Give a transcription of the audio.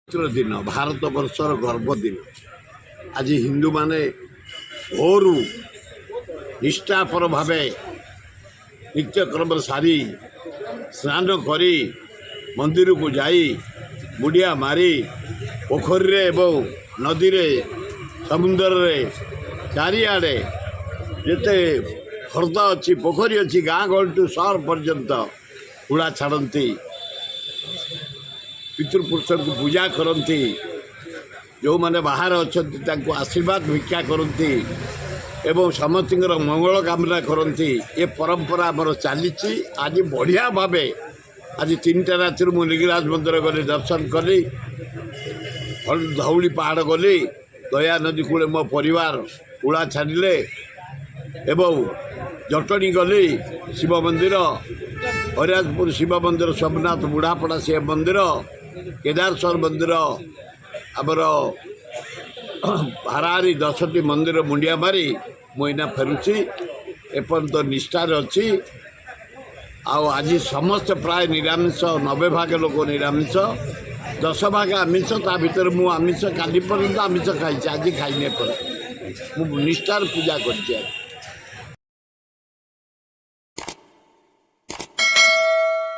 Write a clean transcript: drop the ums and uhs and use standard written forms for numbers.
दिन भारत वर्षर गर्व दिन आज हिंदू माने भोरु निष्ठापर भाव नित्यक्रम सारी स्नान करी मंदिर को जाई बुढ़िया मारी पोखरी एवं नदी रे समुद्र रे चारिआडे जिते हृद अच्छी पोखरी अच्छी गाँ गहल टू सहर पर्यंत उड़ा छाड़ती पितृपुरुष को पूजा करती जो मैंने बाहर अच्छा आशीर्वाद भिक्षा करती एवं समस्त मंगल कामना करती ये परंपरा आमर चली आज बढ़िया भाव आज 3टा राति मु लिंगराज मंदिर गली दर्शन कली धौली पहाड़ गली दया नदी कूले मो परिवार उड़ा छाड़े एवं जटणी गली शिव मंदिर हरिराजपुर शिव मंदिर सोमनाथ बुढ़ापड़ा शिव मंदिर केदारेश्वर मंदिर आमर हाराहारी 10टी मंदिर मुंडिया मारी मुना फेरुची एपर्यंत निष्ठार अच्छी आज समस्त प्राय निरामिष 90 भाग लोक निरामिष 10 भाग आमिष ता भीतर मु आमिष काली पर्यंत आमिष खाई आज खाई मु निष्ठार पूजा कर।